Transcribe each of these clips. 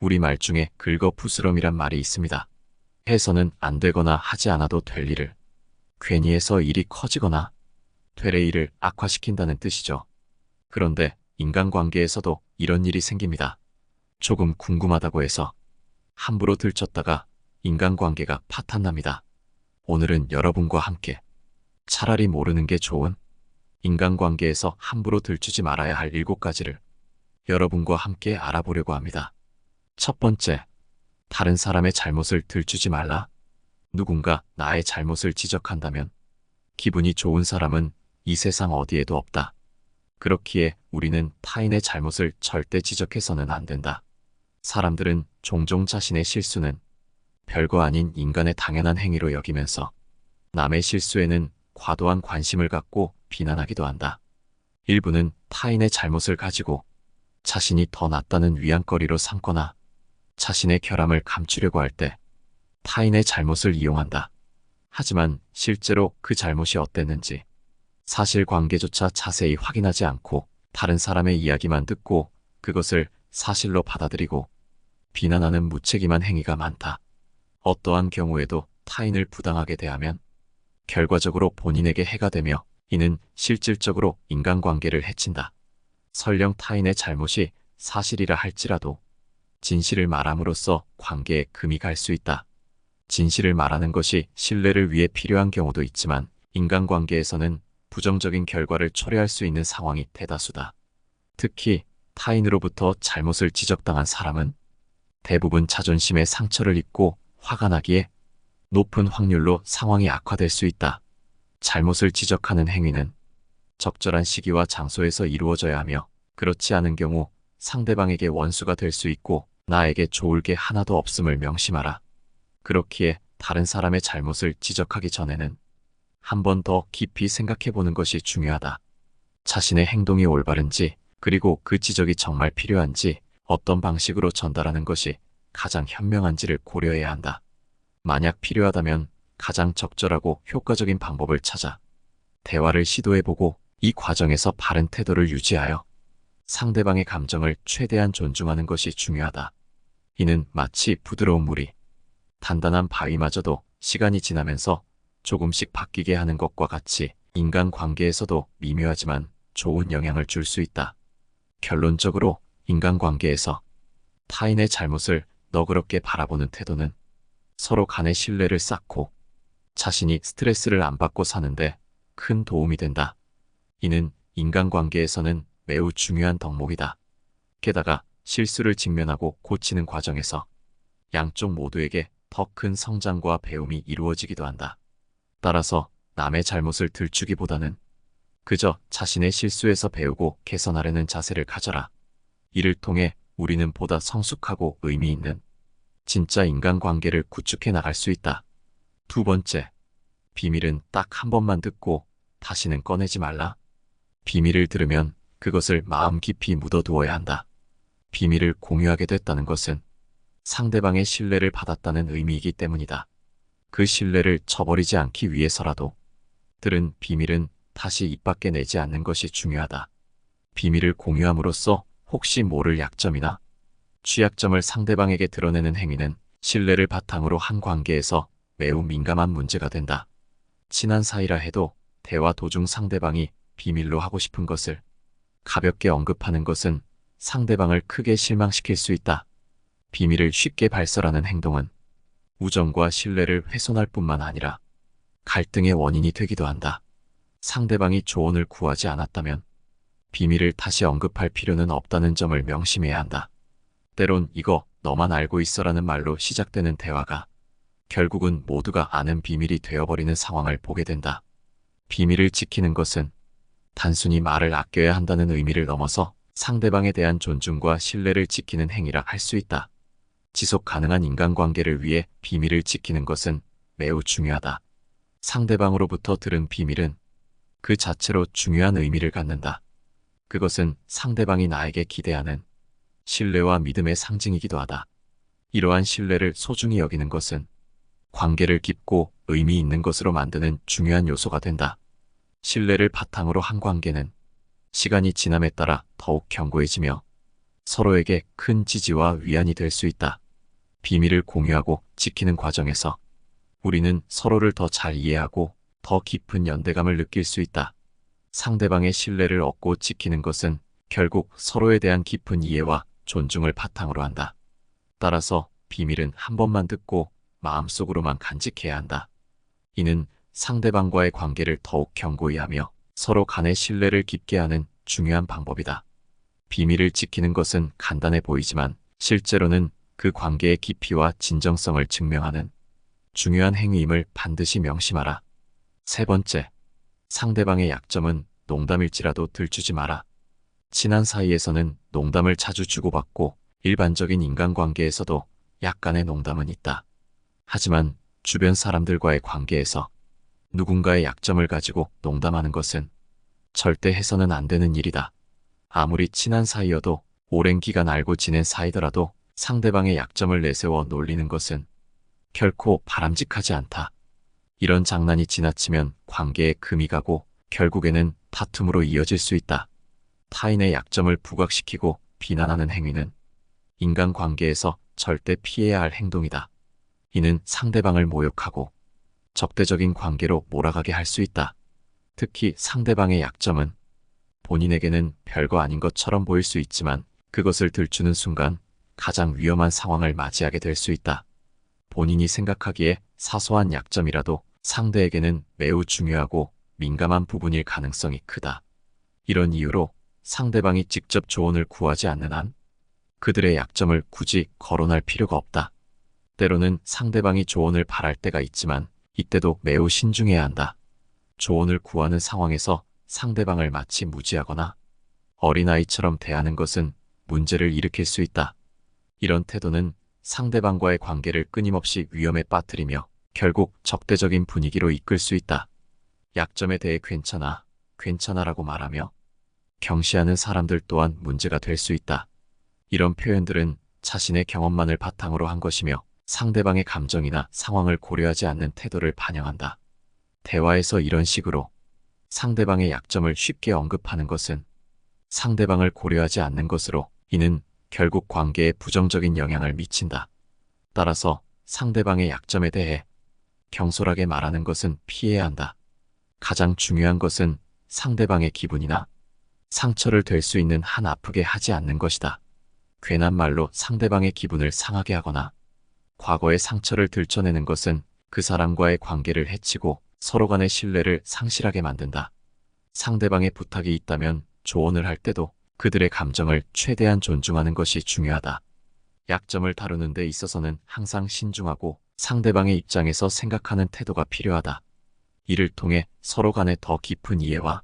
우리말 중에 긁어부스럼이란 말이 있습니다. 해서는 안 되거나 하지 않아도 될 일을 괜히 해서 일이 커지거나 되레 일을 악화시킨다는 뜻이죠. 그런데 인간관계에서도 이런 일이 생깁니다. 조금 궁금하다고 해서 함부로 들쳤다가 인간관계가 파탄납니다. 오늘은 여러분과 함께 차라리 모르는 게 좋은 인간관계에서 함부로 들추지 말아야 할 7가지를 여러분과 함께 알아보려고 합니다. 첫 번째, 다른 사람의 잘못을 들추지 말라. 누군가 나의 잘못을 지적한다면 기분이 좋은 사람은 이 세상 어디에도 없다. 그렇기에 우리는 타인의 잘못을 절대 지적해서는 안 된다. 사람들은 종종 자신의 실수는 별거 아닌 인간의 당연한 행위로 여기면서 남의 실수에는 과도한 관심을 갖고 비난하기도 한다. 일부는 타인의 잘못을 가지고 자신이 더 낫다는 위안거리로 삼거나 자신의 결함을 감추려고 할 때 타인의 잘못을 이용한다. 하지만 실제로 그 잘못이 어땠는지 사실관계조차 자세히 확인하지 않고 다른 사람의 이야기만 듣고 그것을 사실로 받아들이고 비난하는 무책임한 행위가 많다. 어떠한 경우에도 타인을 부당하게 대하면 결과적으로 본인에게 해가 되며 이는 실질적으로 인간관계를 해친다. 설령 타인의 잘못이 사실이라 할지라도 진실을 말함으로써 관계에 금이 갈 수 있다. 진실을 말하는 것이 신뢰를 위해 필요한 경우도 있지만 인간관계에서는 부정적인 결과를 초래할 수 있는 상황이 대다수다. 특히 타인으로부터 잘못을 지적당한 사람은 대부분 자존심에 상처를 입고 화가 나기에 높은 확률로 상황이 악화될 수 있다. 잘못을 지적하는 행위는 적절한 시기와 장소에서 이루어져야 하며 그렇지 않은 경우 상대방에게 원수가 될 수 있고 나에게 좋을 게 하나도 없음을 명심하라. 그렇기에 다른 사람의 잘못을 지적하기 전에는 한 번 더 깊이 생각해 보는 것이 중요하다. 자신의 행동이 올바른지 그리고 그 지적이 정말 필요한지 어떤 방식으로 전달하는 것이 가장 현명한지를 고려해야 한다. 만약 필요하다면 가장 적절하고 효과적인 방법을 찾아 대화를 시도해보고 이 과정에서 바른 태도를 유지하여 상대방의 감정을 최대한 존중하는 것이 중요하다. 이는 마치 부드러운 물이 단단한 바위마저도 시간이 지나면서 조금씩 바뀌게 하는 것과 같이 인간관계에서도 미묘하지만 좋은 영향을 줄 수 있다. 결론적으로 인간관계에서 타인의 잘못을 너그럽게 바라보는 태도는 서로 간의 신뢰를 쌓고 자신이 스트레스를 안 받고 사는데 큰 도움이 된다. 이는 인간관계에서는 매우 중요한 덕목이다. 게다가 실수를 직면하고 고치는 과정에서 양쪽 모두에게 더 큰 성장과 배움이 이루어지기도 한다. 따라서 남의 잘못을 들추기보다는 그저 자신의 실수에서 배우고 개선하려는 자세를 가져라. 이를 통해 우리는 보다 성숙하고 의미 있는 진짜 인간관계를 구축해 나갈 수 있다. 두 번째, 비밀은 딱 한 번만 듣고 다시는 꺼내지 말라. 비밀을 들으면 그것을 마음 깊이 묻어두어야 한다. 비밀을 공유하게 됐다는 것은 상대방의 신뢰를 받았다는 의미이기 때문이다. 그 신뢰를 저버리지 않기 위해서라도 들은 비밀은 다시 입 밖에 내지 않는 것이 중요하다. 비밀을 공유함으로써 혹시 모를 약점이나 취약점을 상대방에게 드러내는 행위는 신뢰를 바탕으로 한 관계에서 매우 민감한 문제가 된다. 친한 사이라 해도 대화 도중 상대방이 비밀로 하고 싶은 것을 가볍게 언급하는 것은 상대방을 크게 실망시킬 수 있다. 비밀을 쉽게 발설하는 행동은 우정과 신뢰를 훼손할 뿐만 아니라 갈등의 원인이 되기도 한다. 상대방이 조언을 구하지 않았다면 비밀을 다시 언급할 필요는 없다는 점을 명심해야 한다. 때론 이거 너만 알고 있어라는 말로 시작되는 대화가 결국은 모두가 아는 비밀이 되어버리는 상황을 보게 된다. 비밀을 지키는 것은 단순히 말을 아껴야 한다는 의미를 넘어서 상대방에 대한 존중과 신뢰를 지키는 행위라 할 수 있다. 지속 가능한 인간관계를 위해 비밀을 지키는 것은 매우 중요하다. 상대방으로부터 들은 비밀은 그 자체로 중요한 의미를 갖는다. 그것은 상대방이 나에게 기대하는 신뢰와 믿음의 상징이기도 하다. 이러한 신뢰를 소중히 여기는 것은 관계를 깊고 의미 있는 것으로 만드는 중요한 요소가 된다. 신뢰를 바탕으로 한 관계는 시간이 지남에 따라 더욱 견고해지며 서로에게 큰 지지와 위안이 될 수 있다. 비밀을 공유하고 지키는 과정에서 우리는 서로를 더 잘 이해하고 더 깊은 연대감을 느낄 수 있다. 상대방의 신뢰를 얻고 지키는 것은 결국 서로에 대한 깊은 이해와 존중을 바탕으로 한다. 따라서 비밀은 한 번만 듣고 마음속으로만 간직해야 한다. 이는 상대방과의 관계를 더욱 견고히 하며 서로 간의 신뢰를 깊게 하는 중요한 방법이다. 비밀을 지키는 것은 간단해 보이지만 실제로는 그 관계의 깊이와 진정성을 증명하는 중요한 행위임을 반드시 명심하라. 세 번째, 상대방의 약점은 농담일지라도 들추지 마라. 친한 사이에서는 농담을 자주 주고받고 일반적인 인간관계에서도 약간의 농담은 있다. 하지만 주변 사람들과의 관계에서 누군가의 약점을 가지고 농담하는 것은 절대 해서는 안 되는 일이다. 아무리 친한 사이여도 오랜 기간 알고 지낸 사이더라도 상대방의 약점을 내세워 놀리는 것은 결코 바람직하지 않다. 이런 장난이 지나치면 관계에 금이 가고 결국에는 다툼으로 이어질 수 있다. 타인의 약점을 부각시키고 비난하는 행위는 인간관계에서 절대 피해야 할 행동이다. 이는 상대방을 모욕하고 적대적인 관계로 몰아가게 할 수 있다. 특히 상대방의 약점은 본인에게는 별거 아닌 것처럼 보일 수 있지만 그것을 들추는 순간 가장 위험한 상황을 맞이하게 될 수 있다. 본인이 생각하기에 사소한 약점이라도 상대에게는 매우 중요하고 민감한 부분일 가능성이 크다. 이런 이유로 상대방이 직접 조언을 구하지 않는 한 그들의 약점을 굳이 거론할 필요가 없다. 때로는 상대방이 조언을 바랄 때가 있지만 이때도 매우 신중해야 한다. 조언을 구하는 상황에서 상대방을 마치 무지하거나 어린아이처럼 대하는 것은 문제를 일으킬 수 있다. 이런 태도는 상대방과의 관계를 끊임없이 위험에 빠뜨리며 결국 적대적인 분위기로 이끌 수 있다. 약점에 대해 괜찮아, 괜찮아라고 말하며 경시하는 사람들 또한 문제가 될 수 있다. 이런 표현들은 자신의 경험만을 바탕으로 한 것이며 상대방의 감정이나 상황을 고려하지 않는 태도를 반영한다. 대화에서 이런 식으로 상대방의 약점을 쉽게 언급하는 것은 상대방을 고려하지 않는 것으로 이는 결국 관계에 부정적인 영향을 미친다. 따라서 상대방의 약점에 대해 경솔하게 말하는 것은 피해야 한다. 가장 중요한 것은 상대방의 기분이나 상처를 될 수 있는 한 아프게 하지 않는 것이다. 괜한 말로 상대방의 기분을 상하게 하거나 과거의 상처를 들춰내는 것은 그 사람과의 관계를 해치고 서로 간의 신뢰를 상실하게 만든다. 상대방의 부탁이 있다면 조언을 할 때도 그들의 감정을 최대한 존중하는 것이 중요하다. 약점을 다루는 데 있어서는 항상 신중하고 상대방의 입장에서 생각하는 태도가 필요하다. 이를 통해 서로 간의 더 깊은 이해와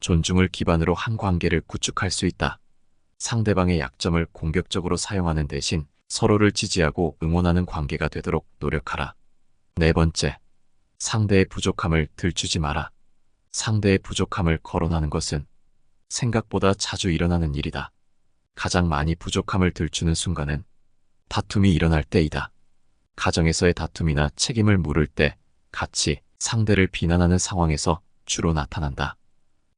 존중을 기반으로 한 관계를 구축할 수 있다. 상대방의 약점을 공격적으로 사용하는 대신 서로를 지지하고 응원하는 관계가 되도록 노력하라. 네 번째, 상대의 부족함을 들추지 마라. 상대의 부족함을 거론하는 것은 생각보다 자주 일어나는 일이다. 가장 많이 부족함을 들추는 순간은 다툼이 일어날 때이다. 가정에서의 다툼이나 책임을 물을 때 같이 상대를 비난하는 상황에서 주로 나타난다.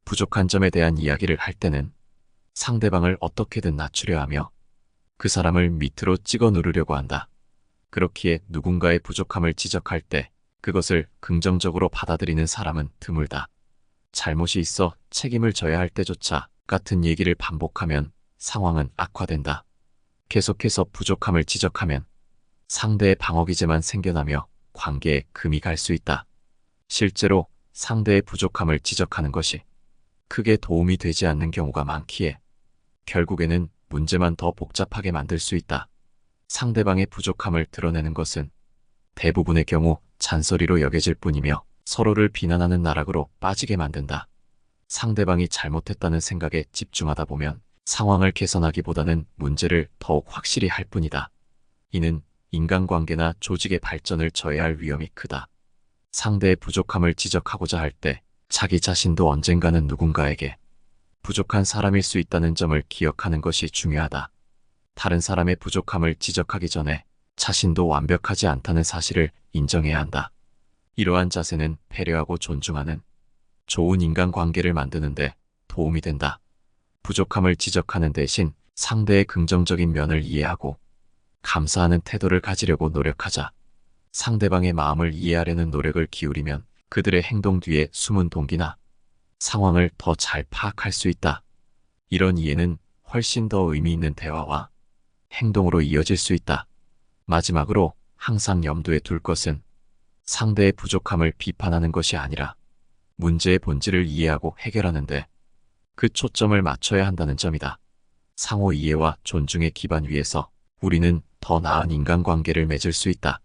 부족한 점에 대한 이야기를 할 때는 상대방을 어떻게든 낮추려 하며 그 사람을 밑으로 찍어 누르려고 한다. 그렇기에 누군가의 부족함을 지적할 때 그것을 긍정적으로 받아들이는 사람은 드물다. 잘못이 있어 책임을 져야 할 때조차 같은 얘기를 반복하면 상황은 악화된다. 계속해서 부족함을 지적하면 상대의 방어기제만 생겨나며 관계에 금이 갈 수 있다. 실제로 상대의 부족함을 지적하는 것이 크게 도움이 되지 않는 경우가 많기에 결국에는 문제만 더 복잡하게 만들 수 있다. 상대방의 부족함을 드러내는 것은 대부분의 경우 잔소리로 여겨질 뿐이며 서로를 비난하는 나락으로 빠지게 만든다. 상대방이 잘못했다는 생각에 집중하다 보면 상황을 개선하기보다는 문제를 더욱 확실히 할 뿐이다. 이는 인간관계나 조직의 발전을 저해할 위험이 크다. 상대의 부족함을 지적하고자 할 때 자기 자신도 언젠가는 누군가에게 부족한 사람일 수 있다는 점을 기억하는 것이 중요하다. 다른 사람의 부족함을 지적하기 전에 자신도 완벽하지 않다는 사실을 인정해야 한다. 이러한 자세는 배려하고 존중하는 좋은 인간관계를 만드는데 도움이 된다. 부족함을 지적하는 대신 상대의 긍정적인 면을 이해하고 감사하는 태도를 가지려고 노력하자. 상대방의 마음을 이해하려는 노력을 기울이면 그들의 행동 뒤에 숨은 동기나 상황을 더 잘 파악할 수 있다. 이런 이해는 훨씬 더 의미 있는 대화와 행동으로 이어질 수 있다. 마지막으로 항상 염두에 둘 것은 상대의 부족함을 비판하는 것이 아니라 문제의 본질을 이해하고 해결하는데 그 초점을 맞춰야 한다는 점이다. 상호 이해와 존중의 기반 위에서 우리는 더 나은 인간관계를 맺을 수 있다.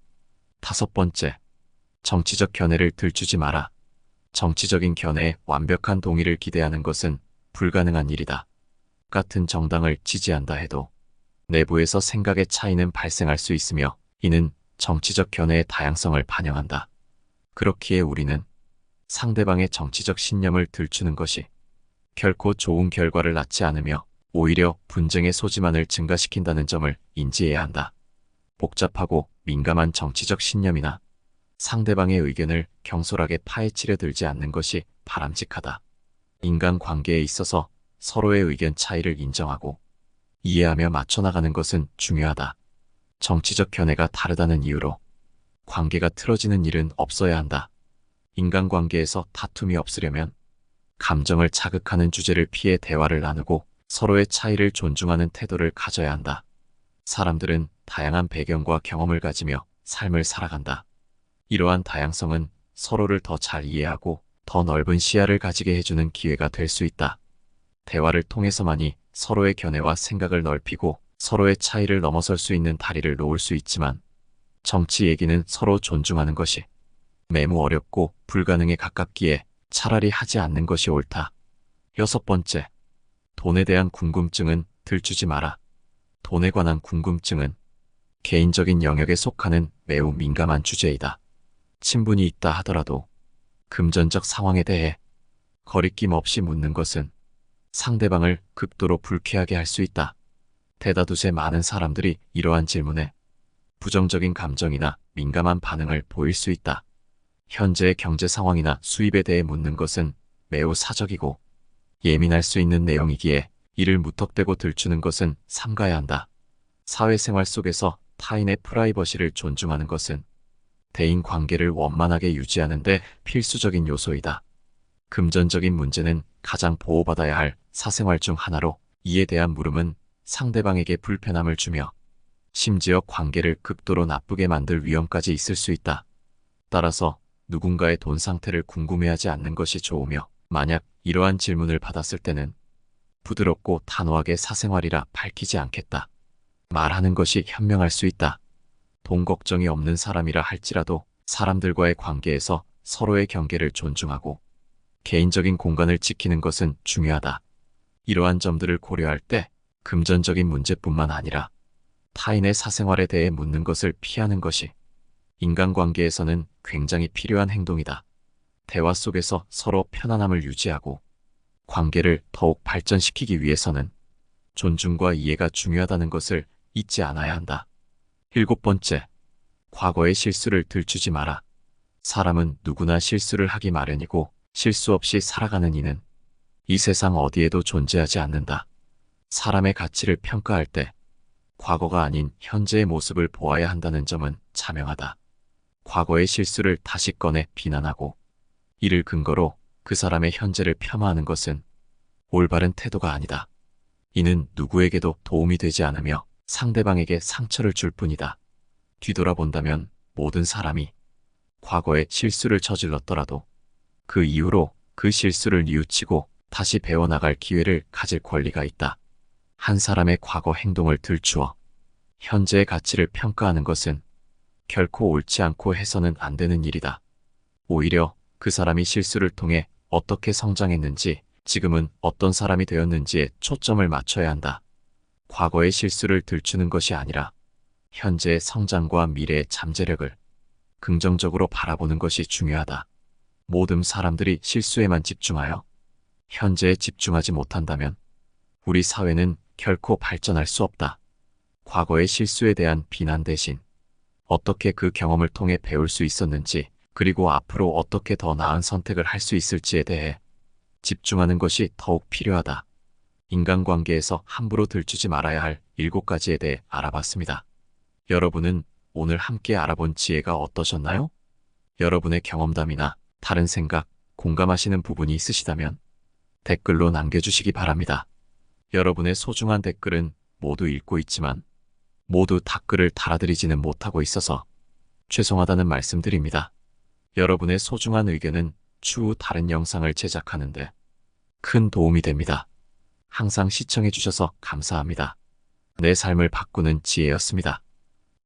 5번째, 정치적 견해를 들추지 마라. 정치적인 견해에 완벽한 동의를 기대하는 것은 불가능한 일이다. 같은 정당을 지지한다 해도 내부에서 생각의 차이는 발생할 수 있으며 이는 정치적 견해의 다양성을 반영한다. 그렇기에 우리는 상대방의 정치적 신념을 들추는 것이 결코 좋은 결과를 낳지 않으며 오히려 분쟁의 소지만을 증가시킨다는 점을 인지해야 한다. 복잡하고 민감한 정치적 신념이나 상대방의 의견을 경솔하게 파헤치려 들지 않는 것이 바람직하다. 인간관계에 있어서 서로의 의견 차이를 인정하고 이해하며 맞춰나가는 것은 중요하다. 정치적 견해가 다르다는 이유로 관계가 틀어지는 일은 없어야 한다. 인간관계에서 다툼이 없으려면 감정을 자극하는 주제를 피해 대화를 나누고 서로의 차이를 존중하는 태도를 가져야 한다. 사람들은 다양한 배경과 경험을 가지며 삶을 살아간다. 이러한 다양성은 서로를 더 잘 이해하고 더 넓은 시야를 가지게 해주는 기회가 될 수 있다. 대화를 통해서만이 서로의 견해와 생각을 넓히고 서로의 차이를 넘어설 수 있는 다리를 놓을 수 있지만 정치 얘기는 서로 존중하는 것이 매우 어렵고 불가능에 가깝기에 차라리 하지 않는 것이 옳다. 6번째, 돈에 대한 궁금증은 들추지 마라. 돈에 관한 궁금증은 개인적인 영역에 속하는 매우 민감한 주제이다. 친분이 있다 하더라도 금전적 상황에 대해 거리낌 없이 묻는 것은 상대방을 극도로 불쾌하게 할 수 있다. 대다수의 많은 사람들이 이러한 질문에 부정적인 감정이나 민감한 반응을 보일 수 있다. 현재의 경제 상황이나 수입에 대해 묻는 것은 매우 사적이고 예민할 수 있는 내용이기에 이를 무턱대고 들추는 것은 삼가야 한다. 사회생활 속에서 타인의 프라이버시를 존중하는 것은 대인 관계를 원만하게 유지하는 데 필수적인 요소이다. 금전적인 문제는 가장 보호받아야 할 사생활 중 하나로 이에 대한 물음은 상대방에게 불편함을 주며 심지어 관계를 극도로 나쁘게 만들 위험까지 있을 수 있다. 따라서 누군가의 돈 상태를 궁금해하지 않는 것이 좋으며 만약 이러한 질문을 받았을 때는 부드럽고 단호하게 사생활이라 밝히지 않겠다. 말하는 것이 현명할 수 있다. 돈 걱정이 없는 사람이라 할지라도 사람들과의 관계에서 서로의 경계를 존중하고 개인적인 공간을 지키는 것은 중요하다. 이러한 점들을 고려할 때 금전적인 문제뿐만 아니라 타인의 사생활에 대해 묻는 것을 피하는 것이 인간관계에서는 굉장히 필요한 행동이다. 대화 속에서 서로 편안함을 유지하고 관계를 더욱 발전시키기 위해서는 존중과 이해가 중요하다는 것을 잊지 않아야 한다. 7번째, 과거의 실수를 들추지 마라. 사람은 누구나 실수를 하기 마련이고 실수 없이 살아가는 이는 이 세상 어디에도 존재하지 않는다. 사람의 가치를 평가할 때 과거가 아닌 현재의 모습을 보아야 한다는 점은 자명하다. 과거의 실수를 다시 꺼내 비난하고 이를 근거로 그 사람의 현재를 폄하하는 것은 올바른 태도가 아니다. 이는 누구에게도 도움이 되지 않으며 상대방에게 상처를 줄 뿐이다. 뒤돌아본다면 모든 사람이 과거에 실수를 저질렀더라도 그 이후로 그 실수를 뉘우치고 다시 배워나갈 기회를 가질 권리가 있다. 한 사람의 과거 행동을 들추어 현재의 가치를 평가하는 것은 결코 옳지 않고 해서는 안 되는 일이다. 오히려 그 사람이 실수를 통해 어떻게 성장했는지, 지금은 어떤 사람이 되었는지에 초점을 맞춰야 한다. 과거의 실수를 들추는 것이 아니라 현재의 성장과 미래의 잠재력을 긍정적으로 바라보는 것이 중요하다. 모든 사람들이 실수에만 집중하여 현재에 집중하지 못한다면 우리 사회는 결코 발전할 수 없다. 과거의 실수에 대한 비난 대신 어떻게 그 경험을 통해 배울 수 있었는지, 그리고 앞으로 어떻게 더 나은 선택을 할 수 있을지에 대해 집중하는 것이 더욱 필요하다. 인간관계에서 함부로 들추지 말아야 할 7가지에 대해 알아봤습니다. 여러분은 오늘 함께 알아본 지혜가 어떠셨나요? 여러분의 경험담이나 다른 생각, 공감하시는 부분이 있으시다면 댓글로 남겨주시기 바랍니다. 여러분의 소중한 댓글은 모두 읽고 있지만 모두 댓글을 달아드리지는 못하고 있어서 죄송하다는 말씀드립니다. 여러분의 소중한 의견은 추후 다른 영상을 제작하는데 큰 도움이 됩니다. 항상 시청해주셔서 감사합니다. 내 삶을 바꾸는 지혜였습니다.